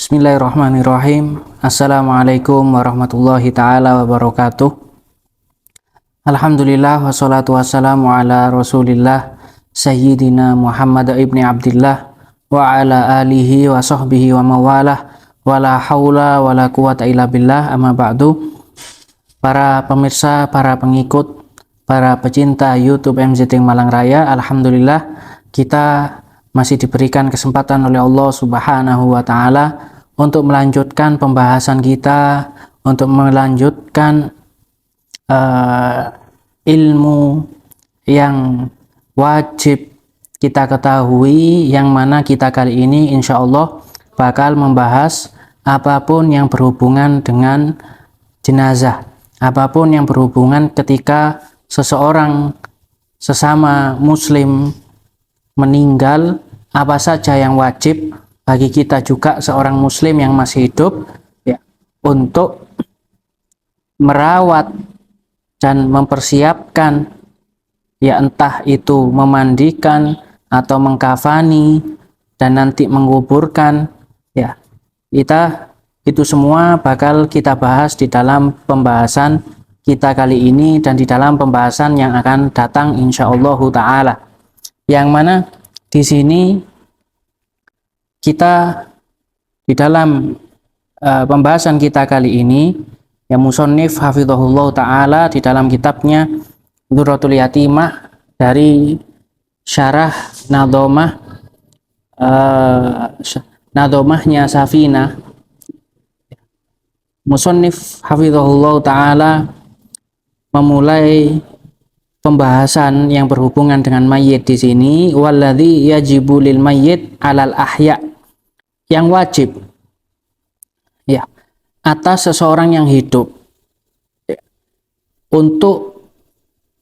Bismillahirrahmanirrahim. Assalamualaikum warahmatullahi ta'ala wabarakatuh. Alhamdulillah wassalatu wassalamu ala rasulillah Sayyidina Muhammad ibni Abdillah wa ala alihi wa sahbihi wa mawalah wa la hawla wa la quwata illa billah, amma ba'du. Para pemirsa, para pengikut, para pecinta YouTube MZting Malang Raya, alhamdulillah kita masih diberikan kesempatan oleh Allah Subhanahu wa Ta'ala untuk melanjutkan pembahasan kita, untuk melanjutkan ilmu yang wajib kita ketahui, yang mana kita kali ini insya Allah bakal membahas apapun yang berhubungan dengan jenazah, apapun yang berhubungan ketika seseorang sesama muslim meninggal, apa saja yang wajib bagi kita juga seorang muslim yang masih hidup ya, untuk merawat dan mempersiapkan, ya entah itu memandikan atau mengkafani dan nanti menguburkan, ya kita itu semua bakal kita bahas di dalam pembahasan kita kali ini dan di dalam pembahasan yang akan datang insyaallah ta'ala, yang mana di sini kita di dalam pembahasan kita kali ini, ya musannif hafizahullah ta'ala di dalam kitabnya Durratul Yatimah dari syarah nadomahnya Safina, musannif hafizahullah ta'ala memulai pembahasan yang berhubungan dengan mayit di sini. Walladzi yajibu lil mayyit alal ahya, yang wajib ya atas seseorang yang hidup ya, untuk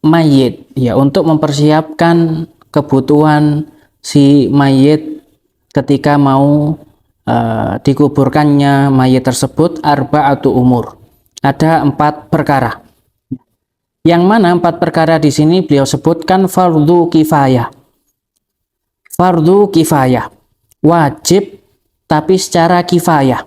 mayit, ya untuk mempersiapkan kebutuhan si mayit ketika mau dikuburkannya mayit tersebut, arba'atu umur, ada 4 perkara. Yang mana 4 perkara di sini beliau sebutkan fardu kifayah. Fardu kifayah, wajib tapi secara kifayah.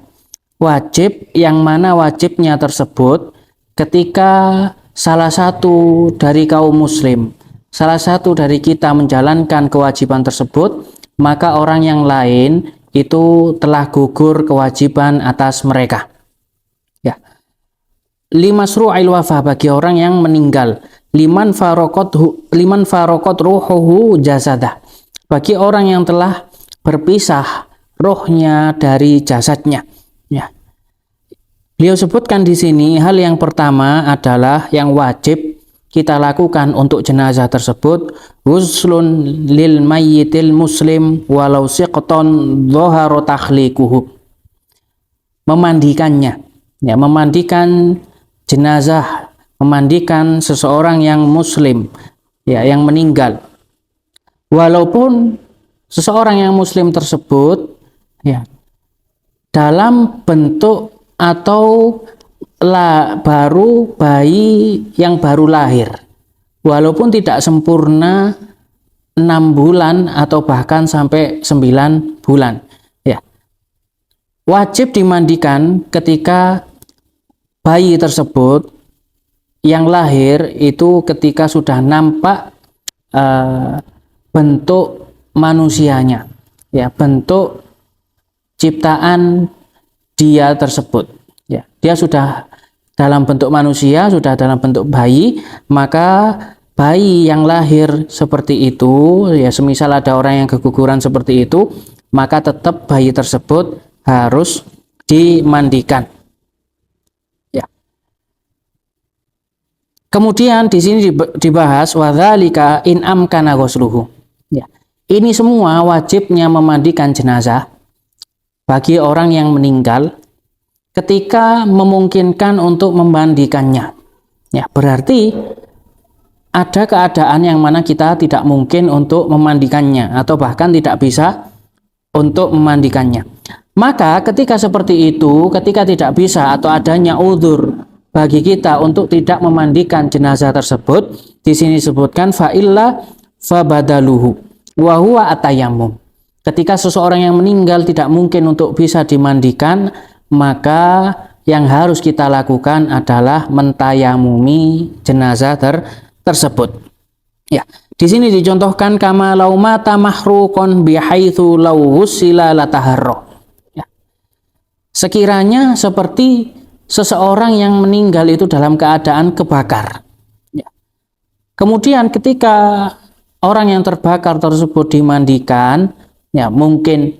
Wajib yang mana wajibnya tersebut ketika salah satu dari kaum muslim, salah satu dari kita menjalankan kewajiban tersebut, maka orang yang lain itu telah gugur kewajiban atas mereka. Ya. Limasru'il wafah, bagi orang yang meninggal. Liman faraqat ruhuhu jasadah, bagi orang yang telah berpisah rohnya dari jasadnya. Ya. Beliau sebutkan di sini hal yang pertama adalah yang wajib kita lakukan untuk jenazah tersebut, ghuslun lil mayyitil muslim walau siqton dhahara takhliquhu, memandikannya. Ya, memandikan jenazah, memandikan seseorang yang muslim, ya yang meninggal, walaupun seseorang yang muslim tersebut ya dalam bentuk atau baru bayi yang baru lahir, walaupun tidak sempurna 6 bulan atau bahkan sampai 9 bulan ya, wajib dimandikan ketika bayi tersebut yang lahir itu ketika sudah nampak bentuk manusianya, ya bentuk ciptaan dia tersebut, ya dia sudah dalam bentuk manusia, sudah dalam bentuk bayi, maka bayi yang lahir seperti itu, ya semisal ada orang yang keguguran seperti itu, maka tetap bayi tersebut harus dimandikan. Kemudian di sini dibahas wadzalika in amkana ghusluhu. Ya. Ini semua wajibnya memandikan jenazah bagi orang yang meninggal ketika memungkinkan untuk memandikannya. Ya, berarti ada keadaan yang mana kita tidak mungkin untuk memandikannya atau bahkan tidak bisa untuk memandikannya. Maka ketika seperti itu, ketika tidak bisa atau adanya udzur bagi kita untuk tidak memandikan jenazah tersebut, di sini disebutkan fa'illa fabadaluhu wa huwa atayammum. ketika seseorang yang meninggal tidak mungkin untuk bisa dimandikan, maka yang harus kita lakukan adalah mentayamumi jenazah tersebut. Ya, di sini dicontohkan kama lau mata mahruqan bihaitsu law ghusila lataharra. Ya. Sekiranya seperti seseorang yang meninggal itu dalam keadaan kebakar. Ya. Kemudian ketika orang yang terbakar tersebut dimandikan, ya mungkin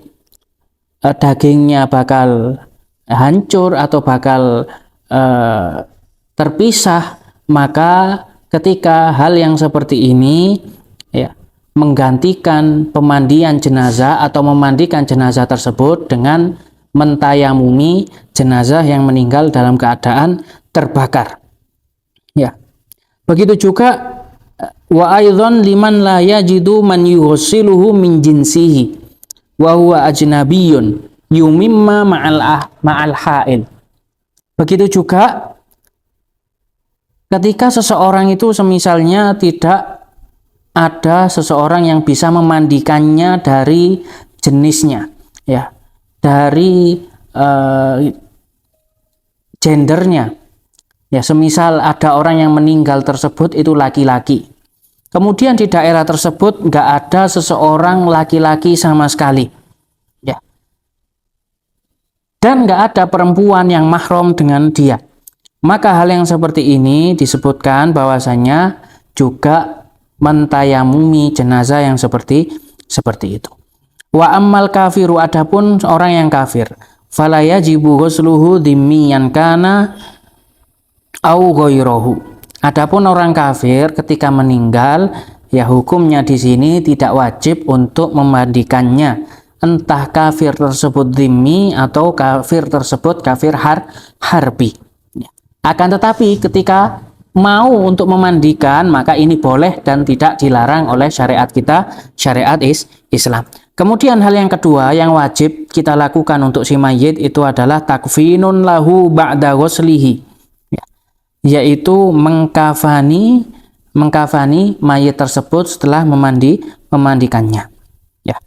dagingnya bakal hancur atau bakal terpisah, maka ketika hal yang seperti ini ya menggantikan pemandian jenazah atau memandikan jenazah tersebut dengan mentayamumi jenazah yang meninggal dalam keadaan terbakar. Ya. Begitu juga wa aidzan liman la yajidu man yughsiluhu min jinsihi wa huwa ajnabiyyun yumimma ma'al ha'il. Begitu juga ketika seseorang itu semisalnya tidak ada seseorang yang bisa memandikannya dari jenisnya, ya, dari gendernya. Ya, semisal ada orang yang meninggal tersebut itu laki-laki. Kemudian di daerah tersebut nggak ada seseorang laki-laki sama sekali. Ya. Dan nggak ada perempuan yang mahram dengan dia. Maka hal yang seperti ini disebutkan bahwasanya juga mentayamumi jenazah yang seperti itu. Wa ammal kafiru, adapun orang yang kafir, fala yajibu ghusluhu dhimmiyan kana au ghairahu. Adapun orang kafir ketika meninggal, ya hukumnya di sini tidak wajib untuk memandikannya, entah kafir tersebut dhimmi atau kafir tersebut kafir harbi. Akan tetapi ketika mau untuk memandikan, maka ini boleh dan tidak dilarang oleh syariat kita, syariat Islam. Kemudian hal yang kedua yang wajib kita lakukan untuk si mayit itu adalah takfinun lahu ba'da ghuslihi, yaitu mengkafani mayit tersebut setelah memandikannya, ya,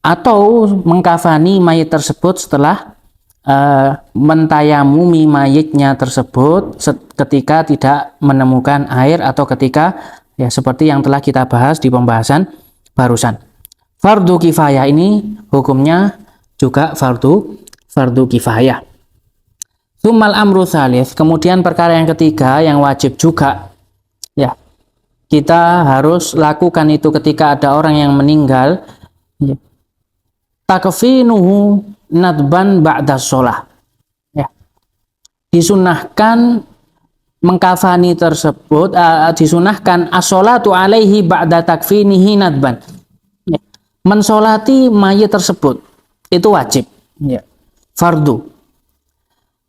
atau mengkafani mayit tersebut setelah mentayamumi mayitnya tersebut ketika tidak menemukan air atau ketika ya seperti yang telah kita bahas di pembahasan barusan. Fardu kifayah ini hukumnya juga fardu kifayah. Tsummal amru tsalits, kemudian perkara yang ketiga yang wajib juga ya kita harus lakukan itu ketika ada orang yang meninggal, ya, takfinuhu nadban ba'da sholah, ya, disunahkan mengkafani tersebut, disunahkan as-sholatu alaihi ba'da takfinihi nadban, ya, mensolati mayit tersebut itu wajib, ya, fardu.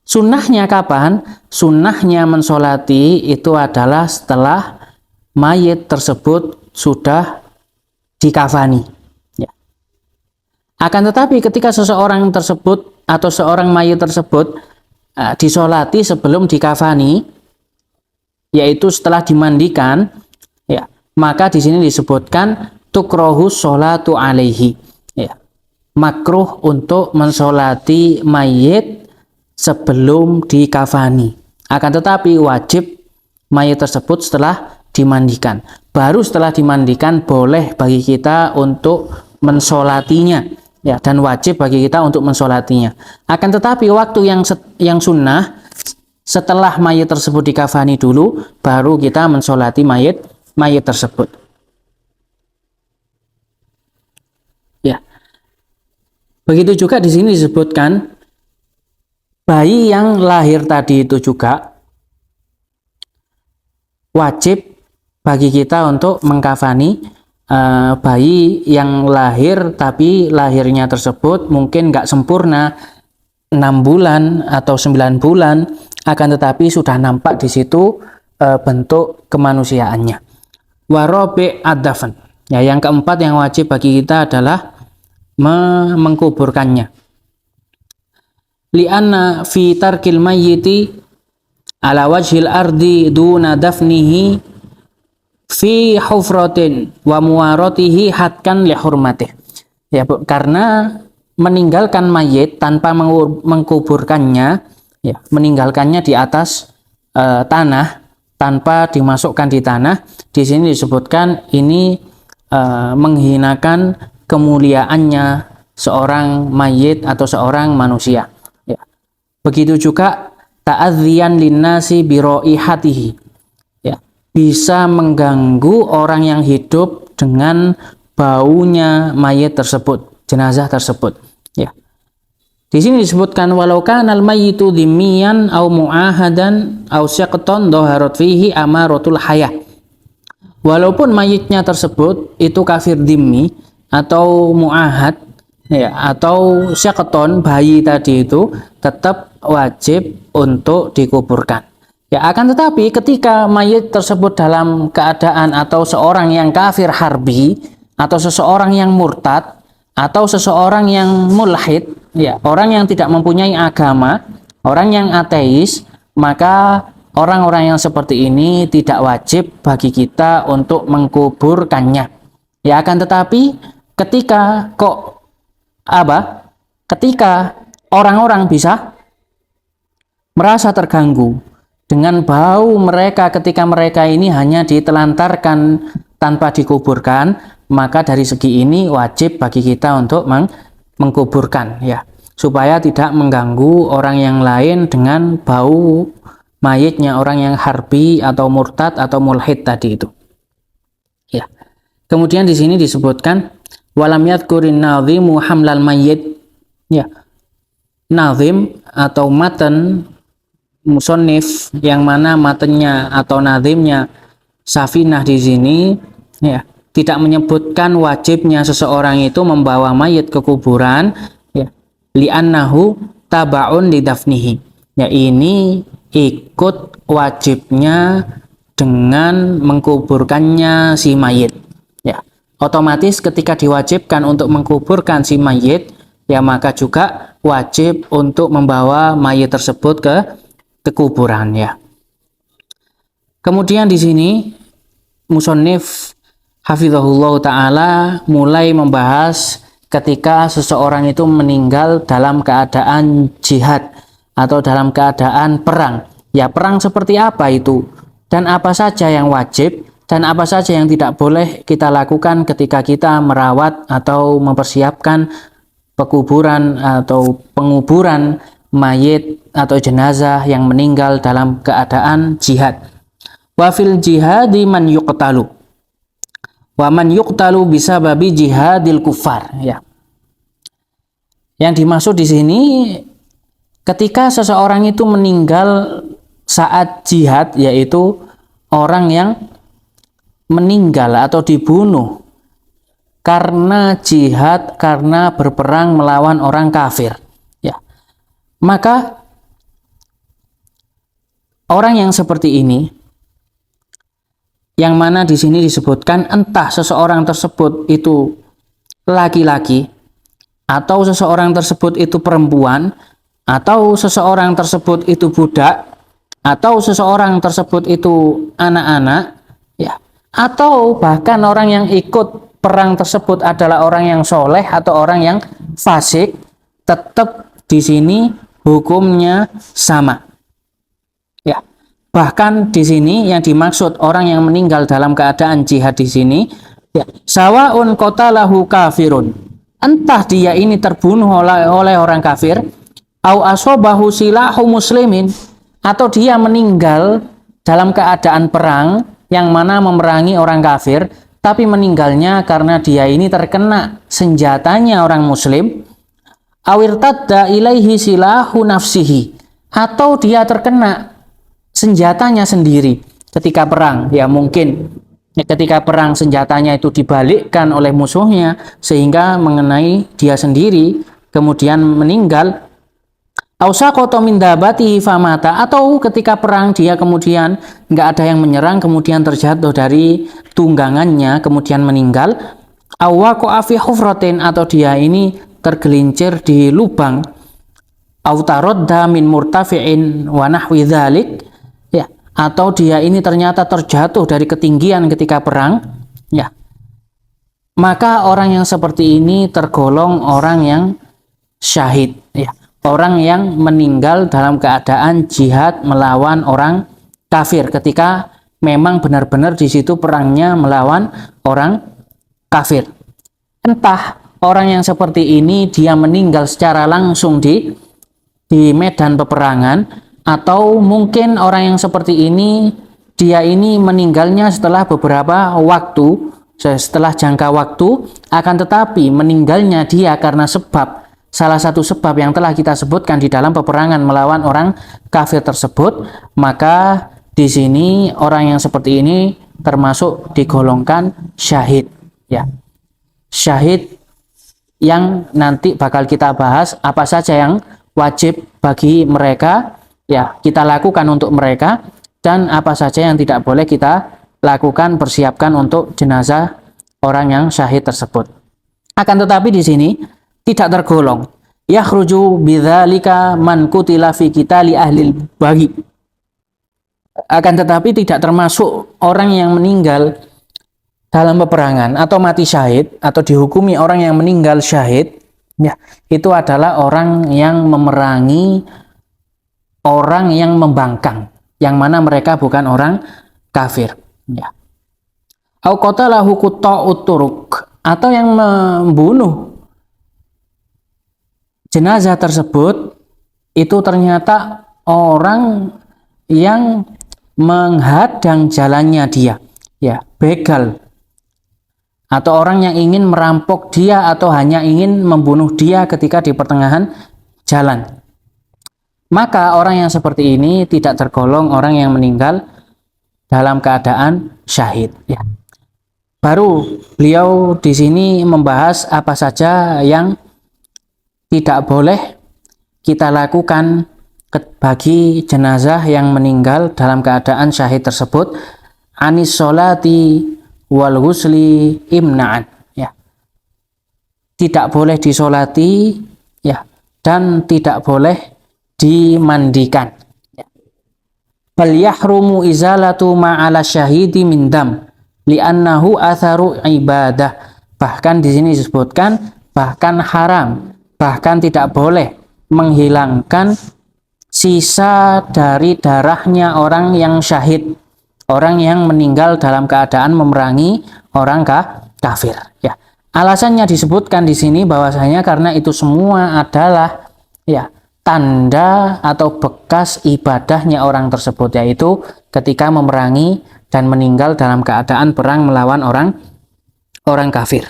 Sunnahnya kapan? Sunnahnya mensolati itu adalah setelah mayit tersebut sudah dikafani. Akan tetapi ketika seseorang tersebut atau seorang mayit tersebut disolati sebelum dikafani, yaitu setelah dimandikan, ya, maka di sini disebutkan tukrohu sholatu alaihi, ya, makruh untuk mensolati mayit sebelum dikafani. Akan tetapi wajib mayit tersebut setelah dimandikan. Baru setelah dimandikan boleh bagi kita untuk mensolatinya. Ya, dan wajib bagi kita untuk mensolatinya. Akan tetapi waktu yang sunnah setelah mayit tersebut dikafani dulu, baru kita mensolati mayit tersebut. Ya, begitu juga di sini disebutkan bayi yang lahir tadi itu juga wajib bagi kita untuk mengkafani bayi yang lahir tapi lahirnya tersebut mungkin nggak sempurna 6 bulan atau 9 bulan, akan tetapi sudah nampak di situ bentuk kemanusiaannya. Warobi ad-dafn, ya, yang keempat yang wajib bagi kita adalah mengkuburkannya. Li'anna fi tarkil mayyiti ala wajhil ardi duna dafnihi fi hufratin wa muwaratihi hatkan li hurmatih. Ya, Bu, karena meninggalkan mayit tanpa mengkuburkannya, ya, meninggalkannya di atas tanah tanpa dimasukkan di tanah, di sini disebutkan ini menghinakan kemuliaannya seorang mayit atau seorang manusia. Ya. Begitu juga ta'adziyan linnasi biroihatihi. Ya, bisa mengganggu orang yang hidup dengan baunya mayit tersebut, jenazah tersebut. Ya. Di sini disebutkan walau kanal mayyitu dhimmiyan au mu'ahadan au syaqtan dhaharat fihi amaratul hayah. Walaupun mayitnya tersebut itu kafir dhimmi atau mu'ahad, ya, atau syaqtan, bayi tadi itu tetap wajib untuk dikuburkan. Ya, akan tetapi ketika mayit tersebut dalam keadaan atau seorang yang kafir harbi atau seseorang yang murtad atau seseorang yang mulhid, ya, orang yang tidak mempunyai agama, orang yang ateis, maka orang-orang yang seperti ini tidak wajib bagi kita untuk mengkuburkannya. Ya, akan tetapi ketika ketika orang-orang bisa merasa terganggu dengan bau mereka ketika mereka ini hanya ditelantarkan tanpa dikuburkan, maka dari segi ini wajib bagi kita untuk mengkuburkan, ya, supaya tidak mengganggu orang yang lain dengan bau mayitnya orang yang harbi atau murtad atau mulhid tadi itu. Ya. Kemudian di sini disebutkan walam yadhkurin nadhimu hamlal mayyit. Ya. Nazim atau matan musannif yang mana matanya atau nazimnya Safinah di sini, ya, tidak menyebutkan wajibnya seseorang itu membawa mayit ke kuburan, ya, li'annahu tabaun lidafnihi. Ya, ini ikut wajibnya dengan mengkuburkannya si mayit. Ya, otomatis ketika diwajibkan untuk mengkuburkan si mayit, ya, maka juga wajib untuk membawa mayit tersebut ke kuburan, ya. Kemudian di sini musannif hafizahullah ta'ala mulai membahas ketika seseorang itu meninggal dalam keadaan jihad atau dalam keadaan perang. Ya, perang seperti apa itu? Dan apa saja yang wajib dan apa saja yang tidak boleh kita lakukan ketika kita merawat atau mempersiapkan pekuburan atau penguburan mayit atau jenazah yang meninggal dalam keadaan jihad. Wa fil jihadi man yuqtalu wa man yuqtalu bisababi jihadil kufar, ya. Yang dimaksud di sini ketika seseorang itu meninggal saat jihad, yaitu orang yang meninggal atau dibunuh karena jihad, karena berperang melawan orang kafir, ya. Maka orang yang seperti ini, yang mana di sini disebutkan entah seseorang tersebut itu laki-laki atau seseorang tersebut itu perempuan atau seseorang tersebut itu budak atau seseorang tersebut itu anak-anak, ya, atau bahkan orang yang ikut perang tersebut adalah orang yang soleh atau orang yang fasik, tetap di sini hukumnya sama, ya. Bahkan di sini yang dimaksud orang yang meninggal dalam keadaan jihad di sini, ya, sawaun qatalahu kafirun, entah dia ini terbunuh oleh orang kafir, au asobahu silahu muslimin, atau dia meninggal dalam keadaan perang yang mana memerangi orang kafir, tapi meninggalnya karena dia ini terkena senjatanya orang muslim, awirtadda ilaihi silahu nafsihi, atau dia terkena senjatanya sendiri ketika perang, ya, mungkin ketika perang senjatanya itu dibalikkan oleh musuhnya sehingga mengenai dia sendiri kemudian meninggal, ausaqata min dabatihi famata, atau ketika perang dia kemudian nggak ada yang menyerang kemudian terjatuh dari tunggangannya kemudian meninggal, awwaqa'a fi hufratin, atau dia ini tergelincir di lubang, autarodda min murtafi'in wa nahwi dzalik, ya, atau dia ini ternyata terjatuh dari ketinggian ketika perang, ya, maka orang yang seperti ini tergolong orang yang syahid, ya, orang yang meninggal dalam keadaan jihad melawan orang kafir ketika memang benar-benar di situ perangnya melawan orang kafir. Entah orang yang seperti ini dia meninggal secara langsung di medan peperangan, atau mungkin orang yang seperti ini dia ini meninggalnya setelah beberapa waktu, setelah jangka waktu, akan tetapi meninggalnya dia karena salah satu sebab yang telah kita sebutkan di dalam peperangan melawan orang kafir tersebut, maka di sini orang yang seperti ini termasuk digolongkan syahid, ya. Syahid yang nanti bakal kita bahas apa saja yang wajib bagi mereka, ya, kita lakukan untuk mereka, dan apa saja yang tidak boleh kita lakukan, persiapkan untuk jenazah orang yang syahid tersebut. Akan tetapi di sini tidak tergolong yakhruju bidzalika man qutila fi qitali ahli baghi. Akan tetapi tidak termasuk orang yang meninggal dalam peperangan atau mati syahid atau dihukumi orang yang meninggal syahid, ya, itu adalah orang yang memerangi orang yang membangkang, yang mana mereka bukan orang kafir, ya. Au qatalahu qutta'ut turuq, atau yang membunuh jenazah tersebut itu ternyata orang yang menghadang jalannya dia, ya, begal, atau orang yang ingin merampok dia atau hanya ingin membunuh dia ketika di pertengahan jalan. Maka orang yang seperti ini tidak tergolong orang yang meninggal dalam keadaan syahid, ya. Baru beliau di sini membahas apa saja yang tidak boleh kita lakukan bagi jenazah yang meninggal dalam keadaan syahid tersebut. Anis sholati wal ghusli imna'an, ya. Tidak boleh disolati, ya, dan tidak boleh dimandikan, ya. Bal yahrumu izalatu ma'ala syahidi min dam li'annahu atharu ibadah. Bahkan di sini disebutkan bahkan haram, bahkan tidak boleh menghilangkan sisa dari darahnya orang yang syahid, orang yang meninggal dalam keadaan memerangi orang kafir, ya. Alasannya disebutkan di sini bahwasanya karena itu semua adalah, ya, tanda atau bekas ibadahnya orang tersebut, yaitu ketika memerangi dan meninggal dalam keadaan perang melawan orang kafir,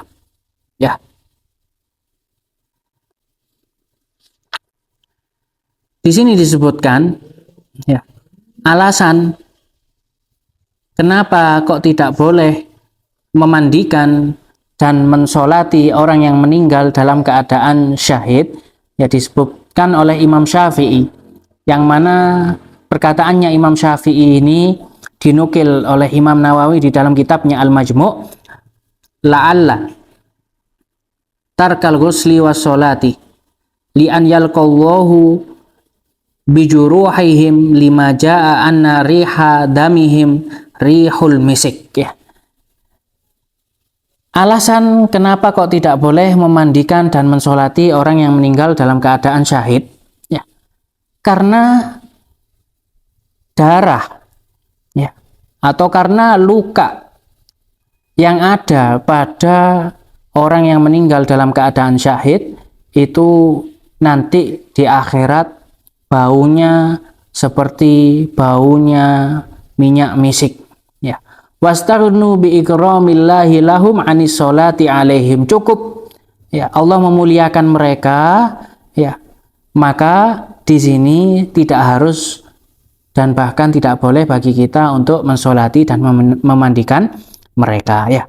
ya. Di sini disebutkan, ya, alasan kenapa kok tidak boleh memandikan dan mensolati orang yang meninggal dalam keadaan syahid, ya, disebutkan oleh Imam Syafi'i, yang mana perkataannya Imam Syafi'i ini dinukil oleh Imam Nawawi di dalam kitabnya Al-Majmu', la'alla tarkal ghusli was sholati li an yalqallahu bijuruhihim lima jaa anna riha damihim rihul misik, ya. Alasan kenapa kok tidak boleh memandikan dan mensolati orang yang meninggal dalam keadaan syahid, ya, karena darah, ya, atau karena luka yang ada pada orang yang meninggal dalam keadaan syahid itu nanti di akhirat baunya seperti baunya minyak misik, ya. Wastaghnu bi ikramillahi lahum anis sholati alaihim, cukup, ya, Allah memuliakan mereka, ya, maka di sini tidak harus dan bahkan tidak boleh bagi kita untuk mensolati dan memandikan mereka, ya.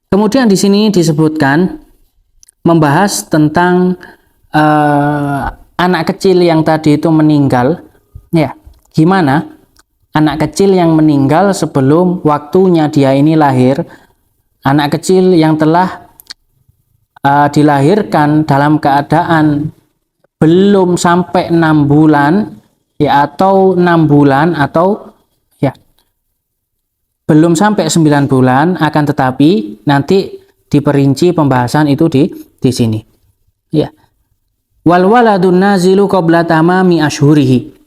Kemudian di sini disebutkan membahas tentang anak kecil yang tadi itu meninggal, ya, gimana anak kecil yang meninggal sebelum waktunya dia ini lahir, anak kecil yang telah dilahirkan dalam keadaan belum sampai 6 bulan, ya, atau 6 bulan, atau, ya, belum sampai 9 bulan, akan tetapi nanti diperinci pembahasan itu di sini. Ya. Wal waladun nazilu qabla tamami ashhurihi.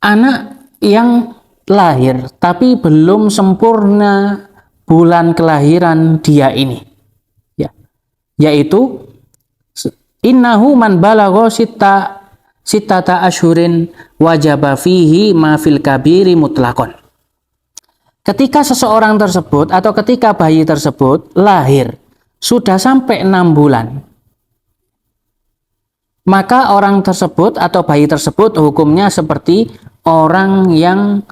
Anak yang lahir tapi belum sempurna bulan kelahiran dia ini. Ya. Yaitu innahu man balagha sittata ashhurin wajaba fihi ma fil kabiri mutlaqon. Ketika seseorang tersebut atau ketika bayi tersebut lahir sudah sampai 6 bulan, maka orang tersebut atau bayi tersebut hukumnya seperti orang yang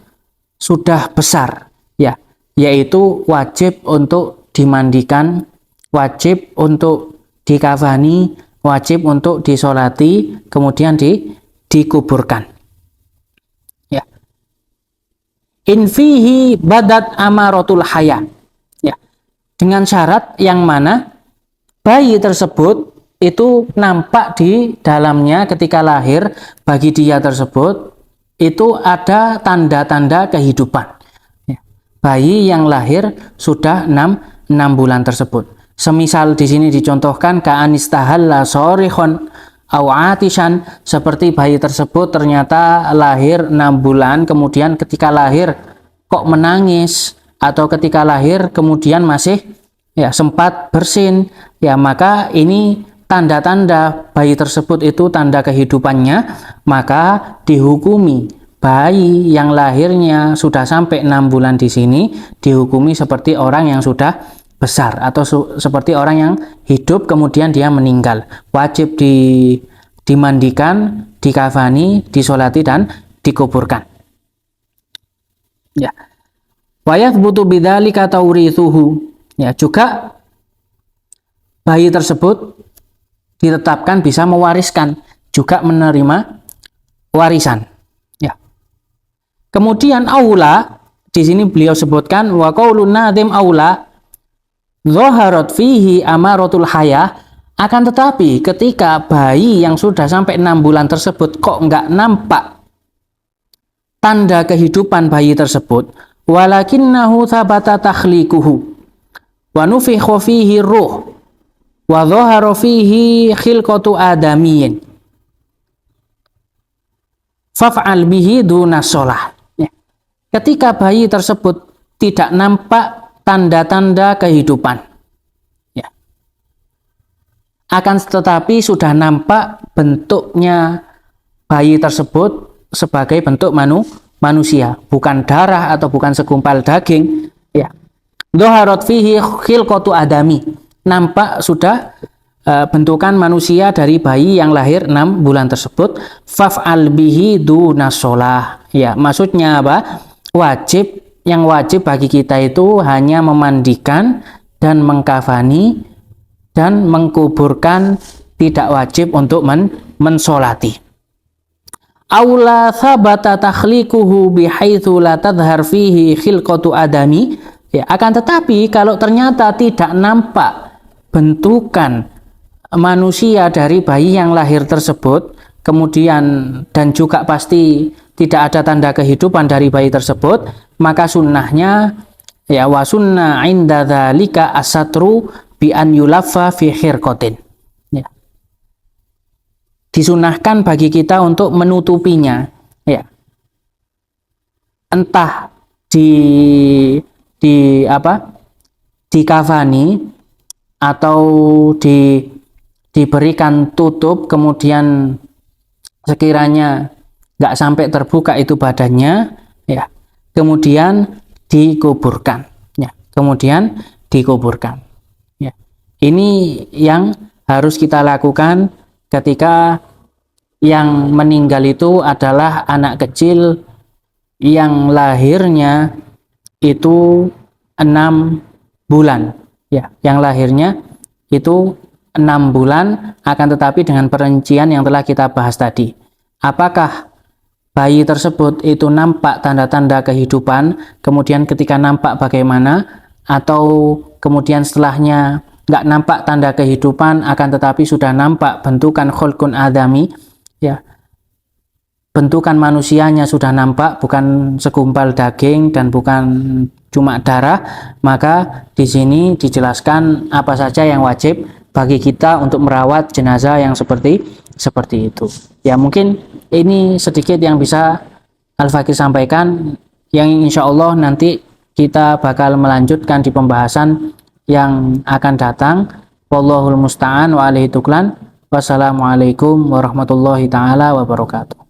sudah besar, ya, yaitu wajib untuk dimandikan, wajib untuk dikafani, wajib untuk disolati, kemudian dikuburkan. Ya. In fihi badat amaratul haya. Ya. Dengan syarat yang mana bayi tersebut itu nampak di dalamnya ketika lahir, bagi dia tersebut itu ada tanda-tanda kehidupan. Ya. Bayi yang lahir sudah 6 bulan tersebut. Semisal di sini dicontohkan ka'anistahalla sorihon au atishan, seperti bayi tersebut ternyata lahir 6 bulan, kemudian ketika lahir kok menangis, atau ketika lahir kemudian masih ya sempat bersin, ya maka ini tanda-tanda bayi tersebut itu tanda kehidupannya, maka dihukumi bayi yang lahirnya sudah sampai 6 bulan di sini dihukumi seperti orang yang sudah besar atau seperti orang yang hidup kemudian dia meninggal, wajib dimandikan, dikafani, disolati dan dikuburkan. Ya. Wa yathbutu bidzalika tawrithuhu. Ya, juga bayi tersebut ditetapkan bisa mewariskan, juga menerima warisan. Ya. Kemudian aula, di sini beliau sebutkan wa qaulun nadim aula zaharat fihi amaratul haya, akan tetapi ketika bayi yang sudah sampai 6 bulan tersebut kok enggak nampak tanda kehidupan bayi tersebut, walakinnahu thabata takhliquhu wa nufikha fihi ruh wa dhahara fihi khilqatu adamiyyin faf'al bihi duna shalah. Ya. Ketika bayi tersebut tidak nampak tanda-tanda kehidupan, ya, akan tetapi sudah nampak bentuknya bayi tersebut sebagai bentuk manusia, bukan darah atau bukan segumpal daging, ya. Dhaharat fihi khilqatu adami, nampak sudah bentukan manusia dari bayi yang lahir 6 bulan tersebut. Faf'al bihi duna shalah. Ya, maksudnya apa? Yang wajib bagi kita itu hanya memandikan dan mengkafani dan mengkuburkan, tidak wajib untuk mensolati. Aula thabata takhliquhu bihaitsu la tadhhar fihi khilqatu adami. Ya, akan tetapi kalau ternyata tidak nampak bentukan manusia dari bayi yang lahir tersebut, kemudian dan juga pasti tidak ada tanda kehidupan dari bayi tersebut, maka sunnahnya ya wa sunna inda dzalika asatru bi an yulaffa fi khirqatin. Ya. Disunahkan bagi kita untuk menutupinya, ya. Entah dikafani atau diberikan tutup, kemudian sekiranya nggak sampai terbuka itu badannya, ya, kemudian dikuburkan, ya, kemudian dikuburkan, ya. Ini yang harus kita lakukan ketika yang meninggal itu adalah anak kecil yang lahirnya itu 6 bulan, ya, yang lahirnya itu 6 bulan, akan tetapi dengan perincian yang telah kita bahas tadi. Apakah bayi tersebut itu nampak tanda-tanda kehidupan, kemudian ketika nampak bagaimana, atau kemudian setelahnya nggak nampak tanda kehidupan, akan tetapi sudah nampak bentukan khulqun adami, ya, bentukan manusianya sudah nampak, bukan segumpal daging dan bukan cuma darah, maka di sini dijelaskan apa saja yang wajib bagi kita untuk merawat jenazah yang seperti itu. Ya, mungkin ini sedikit yang bisa Al-Fakir sampaikan, yang insya Allah nanti kita bakal melanjutkan di pembahasan yang akan datang. Wallahul musta'an wa alaihi tuklan. Wassalamualaikum warahmatullahi taala wabarakatuh.